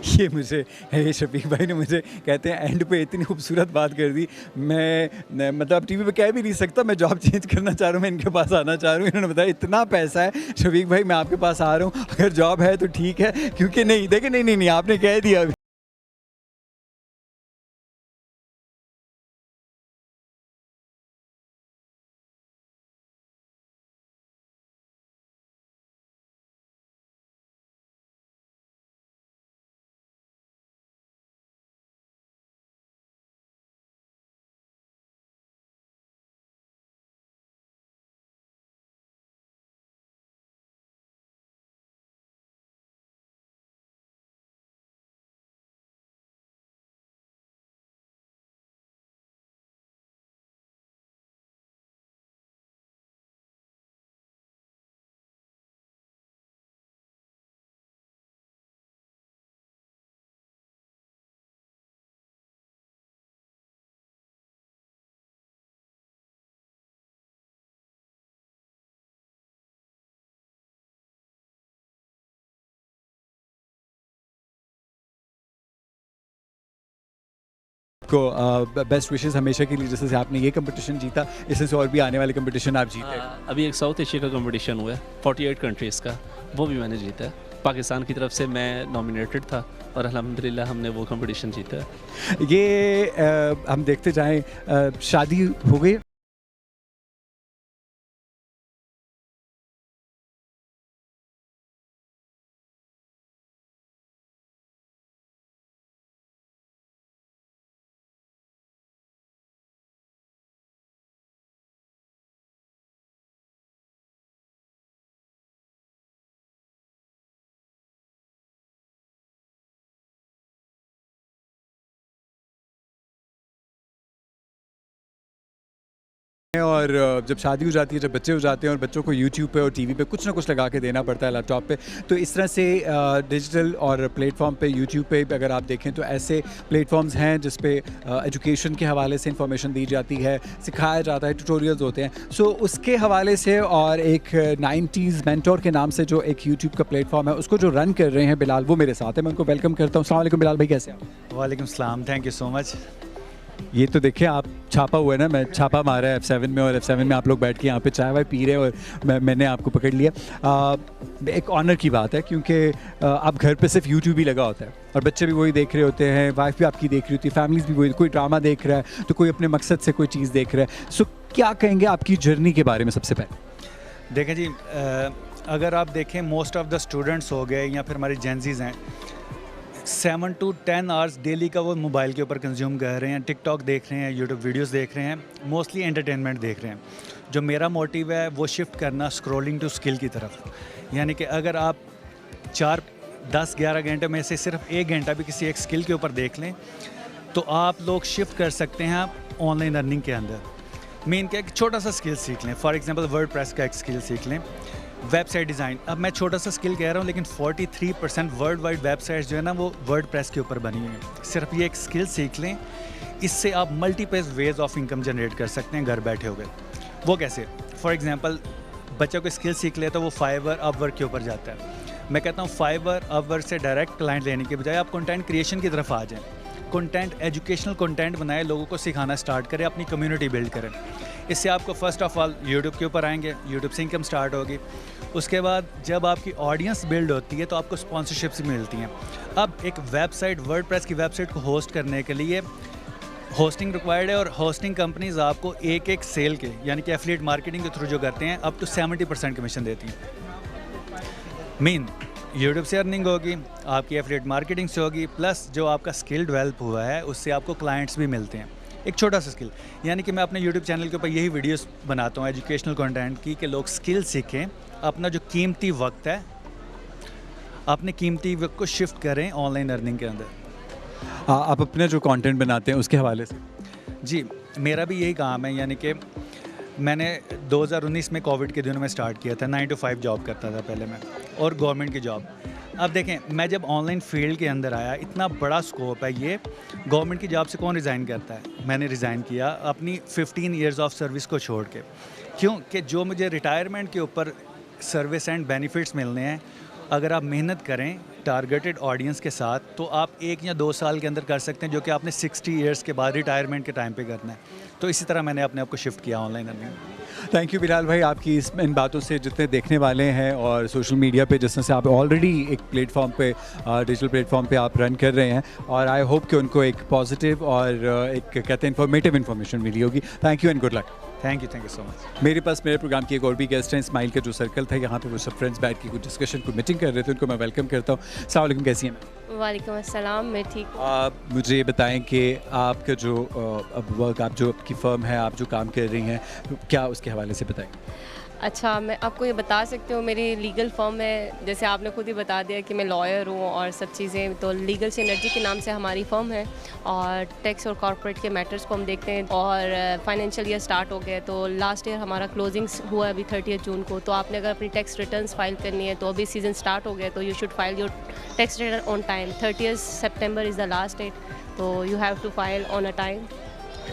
ये मुझे ये शफीक भाई ने मुझे कहते हैं एंड पे इतनी खूबसूरत बात कर दी। मैं मतलब टीवी पे कह भी नहीं सकता, मैं जॉब चेंज करना चाह रहा हूँ, मैं इनके पास आना चाह रहा हूँ। इन्होंने बताया इतना पैसा है शफीक भाई, मैं आपके पास आ रहा हूँ, अगर जॉब है तो ठीक है, क्योंकि नहीं देखे नहीं आपने कह दिया अभी। आपको बेस्ट विशेस हमेशा के लिए, जैसे से आपने ये कंपटीशन जीता, इससे से और भी आने वाले कंपटीशन आप जीते। अभी एक साउथ एशिया का कंपटीशन हुआ है 48 कंट्रीज़ का, वो भी मैंने जीता है। पाकिस्तान की तरफ से मैं नॉमिनेटेड था और अल्हम्दुलिल्लाह हमने वो कंपटीशन जीता है। ये हम देखते जाएं, शादी हो गई? और जब शादी हो जाती है, जब बच्चे हो जाते हैं और बच्चों को यूट्यूब पे और टीवी पे कुछ ना कुछ लगा के देना पड़ता है, लैपटॉप पे, तो इस तरह से डिजिटल और प्लेटफॉर्म पे, यूट्यूब पे अगर आप देखें तो ऐसे प्लेटफॉर्म्स हैं जिस पे एजुकेशन के हवाले से इंफॉर्मेशन दी जाती है, सिखाया जाता है, ट्यूटोरियल्स होते हैं। सो उसके हवाले से और एक 90s मेंटोर के नाम से जो एक यूट्यूब का प्लेटफॉर्म है, उसको जो रन कर रहे हैं बिलाल, वो मेरे साथ है। मैं उनको वेलकम करता हूँ। अस्सलाम वालेकुम बिलाल भाई, कैसे आप? वालेकुम सलाम, थैंक यू सो मच। ये तो देखिए आप छापा हुआ है ना, मैं छापा मारा है F7 में, और F7 में आप लोग बैठ के यहाँ पे चाय वाय पी रहे हैं और मैंने आपको पकड़ लिया। एक ऑनर की बात है, क्योंकि आप घर पे सिर्फ यूट्यूब ही लगा होता है और बच्चे भी वही देख रहे होते हैं, वाइफ भी आपकी देख रही होती है, फैमिलीज भी वही, कोई ड्रामा देख रहा है तो कोई अपने मकसद से कोई चीज़ देख रहा है। सो क्या कहेंगे आपकी जर्नी के बारे में सबसे पहले? देखें जी, अगर आप देखें मोस्ट ऑफ द स्टूडेंट्स हो गए या फिर हमारी जेंजीज हैं, 7 to 10 आवर्स डेली का वो मोबाइल के ऊपर कंज्यूम कर रहे हैं, टिकटॉक देख रहे हैं, यूट्यूब वीडियोस देख रहे हैं, मोस्टली एंटरटेनमेंट देख रहे हैं। जो मेरा मोटिव है वो शिफ्ट करना स्क्रॉलिंग टू स्किल की तरफ, यानी कि अगर आप 4, 10, 11 घंटे में से सिर्फ 1 घंटा भी किसी एक स्किल के ऊपर देख लें तो आप लोग शिफ्ट कर सकते हैं ऑनलाइन अर्निंग के अंदर। मेन क्या, एक छोटा सा स्किल सीख लें, फॉर एग्जांपल वर्डप्रेस का एक स्किल सीख लें, वेबसाइट डिज़ाइन। अब मैं छोटा सा स्किल कह रहा हूँ, लेकिन 43% वर्ल्ड वाइड वेबसाइट्स जो है ना वो वर्डप्रेस के ऊपर बनी हुई हैं। सिर्फ ये एक स्किल सीख लें, इससे आप multiple ways of income generate कर सकते हैं घर बैठे हुए। वो कैसे? फॉर एग्जांपल बच्चा कोई स्किल सीख ले तो वो फाइवर, अपवर्क के ऊपर जाता है। मैं कहता हूँ फाइवर, अपवर्क से डायरेक्ट क्लाइंट लेने के बजाय आप कंटेंट क्रिएशन की तरफ आ जाएँ, कंटेंट, एजुकेशनल कंटेंट बनाए, लोगों को सिखाना स्टार्ट करें, अपनी कम्युनिटी बिल्ड करें। इससे आपको फर्स्ट ऑफ ऑल यूट्यूब के ऊपर आएंगे, यूट्यूब से इनकम स्टार्ट होगी। उसके बाद जब आपकी ऑडियंस बिल्ड होती है तो आपको स्पॉन्सरशिप्स मिलती हैं। अब एक वेबसाइट, वर्डप्रेस की वेबसाइट को होस्ट करने के लिए होस्टिंग रिक्वायर्ड है, और होस्टिंग कंपनीज आपको एक सेल के, यानी कि एफिलिएट मार्केटिंग के थ्रू जो करते हैं, अप टू 70% कमीशन देती हैं। मेन यूट्यूब से अर्निंग होगी, आपकी एफिलिएट मार्केटिंग से होगी, प्लस जो आपका स्किल डेवलप हुआ है उससे आपको क्लाइंट्स भी मिलते हैं। एक छोटा सा स्किल, यानी कि मैं अपने यूट्यूब चैनल के ऊपर यही वीडियोस बनाता हूँ एजुकेशनल कंटेंट की, कि लोग स्किल सीखें, अपना जो कीमती वक्त है, अपने कीमती वक्त को शिफ्ट करें ऑनलाइन अर्निंग के अंदर। आप अपने जो कंटेंट बनाते हैं उसके हवाले से? जी, मेरा भी यही काम है, यानी कि मैंने 2019 में कोविड के दिनों में स्टार्ट किया था। 9 to 5 जॉब करता था पहले मैं, और गवर्नमेंट की जॉब। अब देखें, मैं जब ऑनलाइन फील्ड के अंदर आया, इतना बड़ा स्कोप है ये, गवर्नमेंट की जॉब से कौन रिज़ाइन करता है? मैंने रिज़ाइन किया अपनी 15 ईयर्स ऑफ सर्विस को छोड़ के। क्यों? कि जो मुझे रिटायरमेंट के ऊपर सर्विस एंड बेनिफिट्स मिलने हैं, अगर आप मेहनत करें टारगेटेड ऑडियंस के साथ, तो आप 1 या 2 साल के अंदर कर सकते हैं, जो कि आपने 60 ईयर्स के बाद रिटायरमेंट के टाइम पे करना है। तो इसी तरह मैंने अपने आप को शिफ्ट किया online earning. Thank you Bilal भाई, आपकी इन बातों से जितने देखने वाले हैं और सोशल मीडिया पे जिस तरह से आप ऑलरेडी एक प्लेटफॉर्म पे, डिजिटल प्लेटफॉर्म पे आप रन कर रहे हैं, और आई होप कि उनको एक पॉजिटिव और एक कहते हैं इन्फॉर्मेटिव इन्फॉर्मेशन मिली होगी। Thank you and good luck. Thank you so much. मेरे पास मेरे प्रोग्राम की एक और भी गेस्ट हैं, इस्माइल का जो सर्कल था, यहाँ पे वो सब फ्रेंड्स बैठ के कुछ डिस्कशन, कुछ मीटिंग कर रहे थे, उनको मैं वेलकम करता हूँ। अस्सलाम वालेकुम, कैसी हैं? वालेकुम अस्सलाम, मैं ठीक हूँ। आप मुझे ये बताएं कि आपका जो अब वर्क, आप जो आपकी फ़र्म है, आप जो काम कर रही हैं, क्या उसके हवाले से बताएं। अच्छा, मैं आपको ये बता सकती हूँ, मेरी लीगल फर्म है, जैसे आपने खुद ही बता दिया कि मैं लॉयर हूँ और सब चीज़ें। तो लीगल सिनर्जी के नाम से हमारी फ़र्म है, और टैक्स और कॉर्पोरेट के मैटर्स को हम देखते हैं। और फाइनेंशियल ईयर स्टार्ट हो गया, तो लास्ट ईयर हमारा क्लोजिंग हुआ अभी 30 जून को। तो आपने अगर अपनी टैक्स रिटर्न्स फाइल करनी है, तो अभी सीज़न स्टार्ट हो गया, तो you should file your tax return on time. 30 सितंबर इज़ द लास्ट डेट, तो you have to file on a time.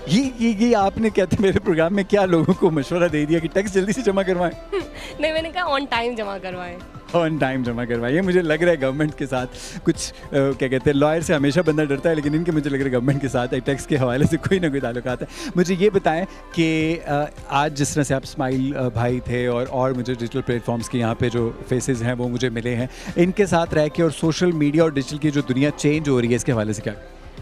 ये आपने कहते मेरे प्रोग्राम में क्या लोगों को मशवरा दे दिया कि टैक्स जल्दी से जमा करवाएं? नहीं, मैंने कहा ऑन टाइम जमा करवाएं। ऑन टाइम जमा करवाइए। मुझे लग रहा है गवर्नमेंट के साथ कुछ क्या कहते हैं, लॉयर से हमेशा बंदा डरता है, लेकिन इनके मुझे लग रहा है गवर्नमेंट के साथ टैक्स के हवाले से कोई ना कोई ताल्लुकात है। मुझे ये बताएं कि आज जिस तरह से आप स्माइल भाई थे और मुझे डिजिटल प्लेटफॉर्म्स के यहाँ पे जो फेसेस हैं वो मुझे मिले हैं, इनके साथ रह के और सोशल मीडिया और डिजिटल की जो दुनिया चेंज हो रही है, इसके हवाले से क्या?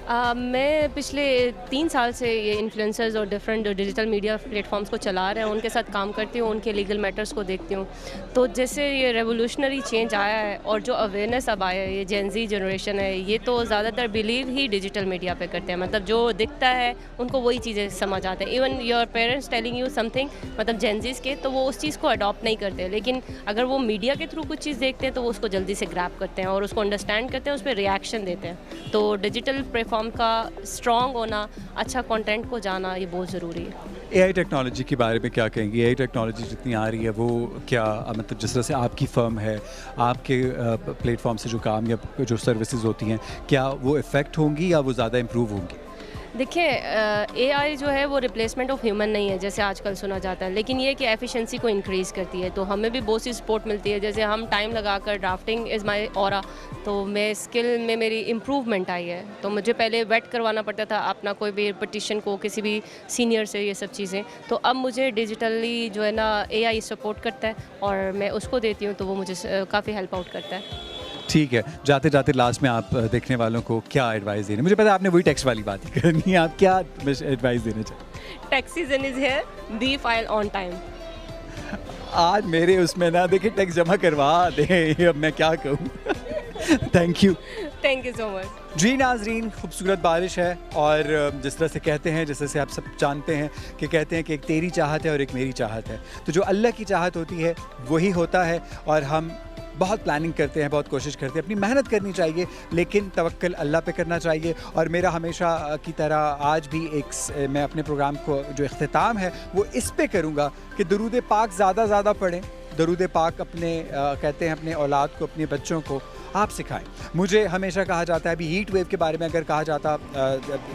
मैं पिछले 3 साल से ये इन्फ्लुएंसर्स और डिफरेंट डिजिटल मीडिया प्लेटफॉर्म्स को चला रहे हैं, उनके साथ काम करती हूँ, उनके लीगल मैटर्स को देखती हूँ। तो जैसे ये रेवोल्यूशनरी चेंज आया है और जो अवेयरनेस अब आया है, ये जेन ज़ी जनरेशन है, ये तो ज़्यादातर बिलीव ही डिजिटल मीडिया पे करते हैं। मतलब जो दिखता है उनको वही चीज़ें समझ आते हैं। Even your parents telling you something, मतलब जेन ज़ीज़ के, तो वो उस चीज़ को अडॉप्ट नहीं करते, लेकिन अगर वो मीडिया के थ्रू कुछ चीज़ देखते हैं तो वो उसको जल्दी से ग्रैब करते हैं और उसको अंडरस्टैंड करते हैं, उस पर रिएक्शन देते हैं। तो डिजिटल प्लेटफॉर्म का स्ट्रॉन्ग होना, अच्छा कंटेंट को जाना, ये बहुत ज़रूरी है। एआई टेक्नोलॉजी के बारे में क्या कहेंगी? एआई टेक्नोलॉजी जितनी आ रही है वो क्या मतलब जिस तरह से आपकी फ़र्म है, आपके प्लेटफॉर्म से जो काम या जो सर्विसेज होती हैं, क्या वो इफ़ेक्ट होंगी या वो ज़्यादा इम्प्रूव होंगी? देखिए, एआई जो है वो रिप्लेसमेंट ऑफ ह्यूमन नहीं है जैसे आजकल सुना जाता है, लेकिन ये कि एफिशिएंसी को इंक्रीज़ करती है। तो हमें भी बहुत सी सपोर्ट मिलती है, जैसे हम टाइम लगाकर ड्राफ्टिंग इज़ माय ऑरा, तो मैं स्किल में मेरी इम्प्रूवमेंट आई है। तो मुझे पहले वेट करवाना पड़ता था अपना कोई भी पिटिशन को किसी भी सीनियर से, ये सब चीज़ें। तो अब मुझे डिजिटली जो है ना एआई सपोर्ट करता है और मैं उसको देती हूँ, तो वो मुझे काफ़ी हेल्प आउट करता है। ठीक है, जाते जाते लास्ट में आप देखने वालों को क्या एडवाइस देने? मुझे पता है आपने वही टैक्स वाली बात ही करनी है, आप क्या एडवाइस देना चाहें? Tax season is here, be file on time. आज मेरे उसमें ना देखिए टैक्स जमा करवा दे, अब मैं क्या कहूँ। Thank you so much. जी नाजरीन, खूबसूरत बारिश है और जिस तरह से कहते हैं, जिस तरह से आप सब जानते हैं कि कहते हैं कि एक तेरी चाहत है और एक मेरी चाहत है, तो जो अल्लाह की चाहत होती है वही होता है। और हम बहुत प्लानिंग करते हैं, बहुत कोशिश करते हैं, अपनी मेहनत करनी चाहिए, लेकिन तवक्कल अल्लाह पे करना चाहिए। और मेरा हमेशा की तरह आज भी मैं अपने प्रोग्राम को जो इख्तिताम है वो इस पे करूँगा कि दरूद पाक ज़्यादा पढ़ें। दरूद पाक अपने कहते हैं अपने औलाद को, अपने बच्चों को आप सिखाएं। मुझे हमेशा कहा जाता है, अभी हीट वेव के बारे में अगर कहा जाता,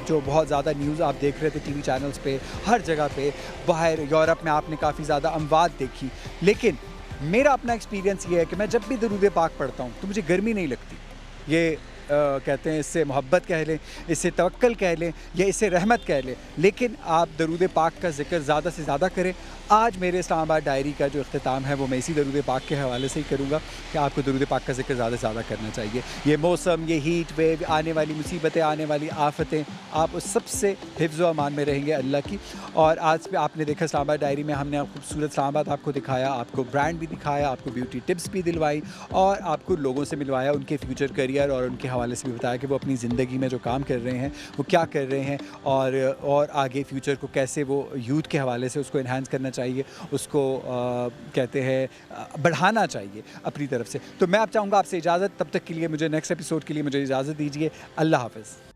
जो बहुत ज़्यादा न्यूज़ आप देख रहे थे टीवी चैनल्स पे, हर जगह पे, बाहर यूरोप में आपने काफ़ी ज़्यादा अमवात देखी, लेकिन मेरा अपना एक्सपीरियंस ये है कि मैं जब भी दरूद पाक पढ़ता हूँ तो मुझे गर्मी नहीं लगती। ये कहते हैं इससे मोहब्बत कह लें, इससे तवक्कल कह लें या इससे रहमत कह लें, लेकिन आप दरूद पाक का जिक्र ज़्यादा से ज़्यादा करें। आज मेरे इस्लामाबाद डायरी का जो इख्तिताम है वो मैं इसी दरूद पाक के हवाले से ही करूँगा कि आपको दरूद पाक का जिक्र ज़्यादा से ज़्यादा करना चाहिए। ये मौसम, ये हीट वेव, आने वाली मुसीबतें, आने वाली आफतें, आप उस सबसे हिफ्ज़ व अमान में रहेंगे अल्लाह की। और आज पे आपने देखा इस्लामाबाद डायरी में हमने खूबसूरत इस्लामाबाद आपको दिखाया, आपको ब्रांड भी दिखाया, आपको ब्यूटी टिप्स भी दिलवाई और आपको लोगों से मिलवाया, उनके फ्यूचर करियर और उनके हवाले से भी बताया कि वो अपनी ज़िंदगी में जो काम कर रहे हैं वो क्या कर रहे हैं और आगे फ्यूचर को कैसे वो यूथ के हवाले से उसको इन्हांस करना चाहिए, उसको कहते हैं बढ़ाना चाहिए अपनी तरफ से। तो मैं अब चाहूँगा आपसे इजाज़त, तब तक के लिए मुझे नेक्स्ट एपिसोड के लिए मुझे इजाज़त दीजिए। अल्लाह हाफ़िज़।